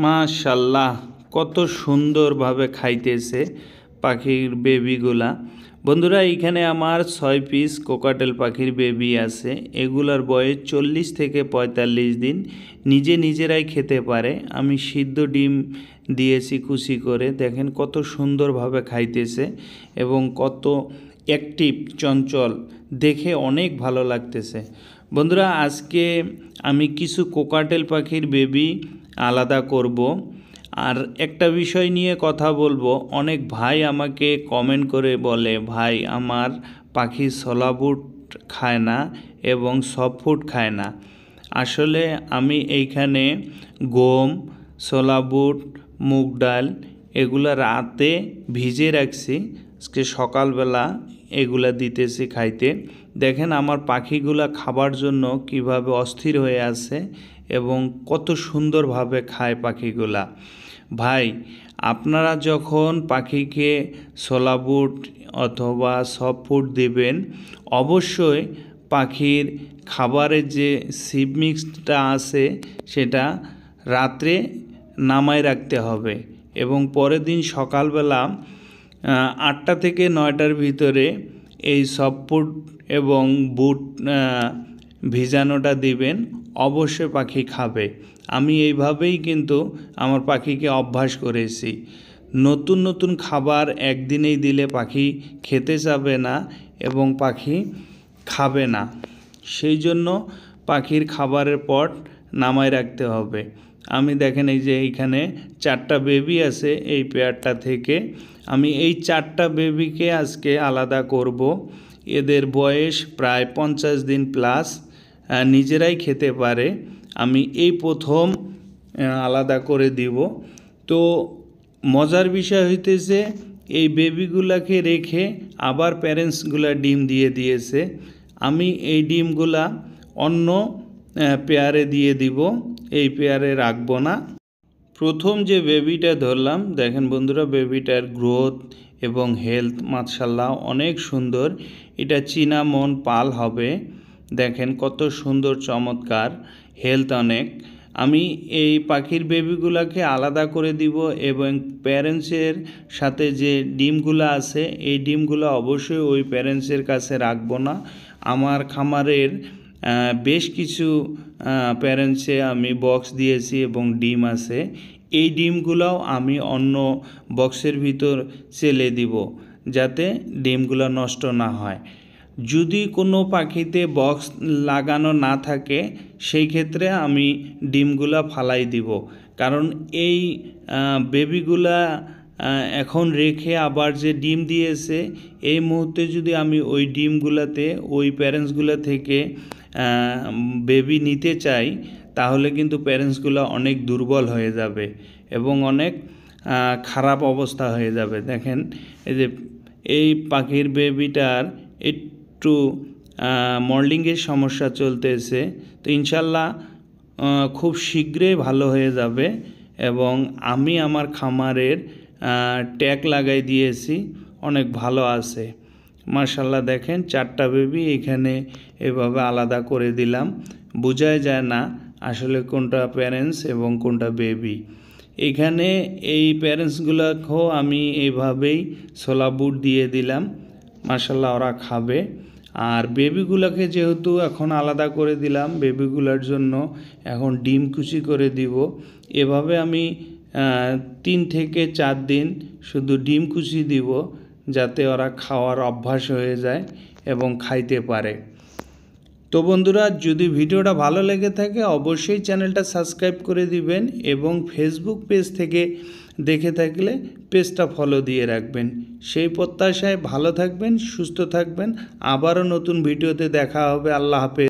মাশাল্লাহ, কত সুন্দরভাবে খাইতেছে পাখির বেবিগুলা। বন্ধুরা, এইখানে আমার 6 পিস কোকাটেল পাখির বেবি আছে। এগুলার বয়স 40 থেকে 45 দিন। নিজেরাই খেতে পারে। আমি সিদ্ধ ডিম দিয়েছি কুচি করে। দেখেন কত সুন্দরভাবে খাইতেছে এবং কত অ্যাক্টিভ, চঞ্চল, দেখে অনেক ভালো লাগতেছে। বন্ধুরা, আজকে আমি কিছু কোকাটেল পাখির বেবি আলাদা করব আর একটা বিষয় নিয়ে কথা বলবো। অনেক ভাই আমাকে কমেন্ট করে বলে, ভাই আমার পাখি ছোলা বুট খায় না এবং সফট ফুড খায় না। আসলে আমি এইখানে গম, ছোলা বুট, মুগ ডাল এগুলা রাতে ভিজে রাখছি, আজকে সকালবেলা এগুলা দিতেছি খাইতে। দেখেন আমার পাখিগুলা খাবার জন্য কিভাবে অস্থির হয়ে আছে এবং কত সুন্দরভাবে খায় পাখিগুলা। ভাই, আপনারা যখন পাখিকে ছোলা বুট অথবা সফট ফুড দেবেন, অবশ্যই পাখির খাবারের যে সিড মিক্সটা আছে সেটা রাত্রে নামায় রাখতে হবে এবং পরের দিন সকালবেলা 8টা থেকে 9টার ভিতরে এই সফট ফুড এবং বুট ভিজানোটা দিবেন। অবশ্যই পাখি খাবে। আমি এইভাবেই কিন্তু আমার পাখিকে অভ্যাস করেছি। নতুন নতুন খাবার একদিনেই দিলে পাখি খেতে চাবে না এবং পাখি খাবে না। সেই জন্য পাখির খাবারের পট নামায় রাখতে হবে। আমি দেখেন এই যে এইখানে 4টা বেবি আছে। এই পেয়ারটা থেকে আমি এই 4টা বেবিকে আজকে আলাদা করব। এদের বয়স প্রায় 50 দিন প্লাস, নিজেরাই খেতে পারে। আমি এই প্রথম আলাদা করে দিব। তো মজার বিষয় হইতেছে, এই বেবিগুলাকে রেখে আবার প্যারেন্টসগুলা ডিম দিয়ে দিয়েছে। আমি এই ডিমগুলা অন্য পেয়ারে দিয়ে দিব, এই পেয়ারে রাখবো না। প্রথম যে বেবিটা ধরলাম, দেখেন বন্ধুরা, বেবিটার গ্রোথ এবং হেলথ মাশাআল্লাহ অনেক সুন্দর। এটা চিনামন পাল হবে। দেখেন কত সুন্দর, চমৎকার, হেলথ অনেক। আমি এই পাখির বেবিগুলাকে আলাদা করে দিব এবং প্যারেন্টসের সাথে যে ডিমগুলো আছে এই ডিমগুলো অবশ্যই ওই প্যারেন্টসের কাছে রাখবো না। আমার খামারের বেশ কিছু প্যারেন্টসে আমি বক্স দিয়েছি এবং ডিম আছে। এই ডিমগুলোও আমি অন্য বক্সের ভিতর চেলে দিব যাতে ডিমগুলো নষ্ট না হয়। যদি কোনো পাখিতে বক্স লাগানো না থাকে সেই ক্ষেত্রে আমি ডিমগুলা ফালাই দিব, কারণ এই বেবিগুলা এখন রেখে আবার যে ডিম দিয়েছে এই মুহূর্তে যদি আমি ওই ডিমগুলাতে ওই প্যারেন্টসগুলো থেকে বেবি নিতে চাই তাহলে কিন্তু প্যারেন্টসগুলো অনেক দুর্বল হয়ে যাবে এবং অনেক খারাপ অবস্থা হয়ে যাবে। দেখেন এই যে এই পাখির বেবিটার একটু মল্ডিংয়ের সমস্যা চলতেছে, তো ইনশাল্লাহ খুব শীঘ্রই ভালো হয়ে যাবে এবং আমি আমার খামারের ট্যাগ লাগাই দিয়েছি, অনেক ভালো আছে মাশাআল্লাহ। দেখেন 4টা বেবি এখানে এভাবে আলাদা করে দিলাম, বোঝাই যায় না আসলে কোনটা প্যারেন্টস এবং কোনটা বেবি। এখানে এই প্যারেন্টসগুলোকেও আমি এইভাবেই ছোলা বুট দিয়ে দিলাম, মাশাআল্লাহ ওরা খাবে। আর বেবিগুলোকে যেহেতু এখন আলাদা করে দিলাম, বেবিগুলোর জন্য এখন ডিম কুচি করে দিব। এভাবে আমি 3 থেকে 4 দিন শুধু ডিম কুচি দিব যাতে ওরা খাওয়ার অভ্যাস হয়ে যায় এবং খাইতে পারে। তো বন্ধুরা, যদি ভিডিওটা ভালো লেগে থাকে অবশ্যই চ্যানেলটা সাবস্ক্রাইব করে দিবেন এবং ফেসবুক পেজ থেকে দেখে থাকলে পেজটা ফলো দিয়ে রাখবেন। সেই প্রত্যাশায় ভালো থাকবেন, সুস্থ থাকবেন। আবারও নতুন ভিডিওতে দেখা হবে। আল্লাহ হাফেজ।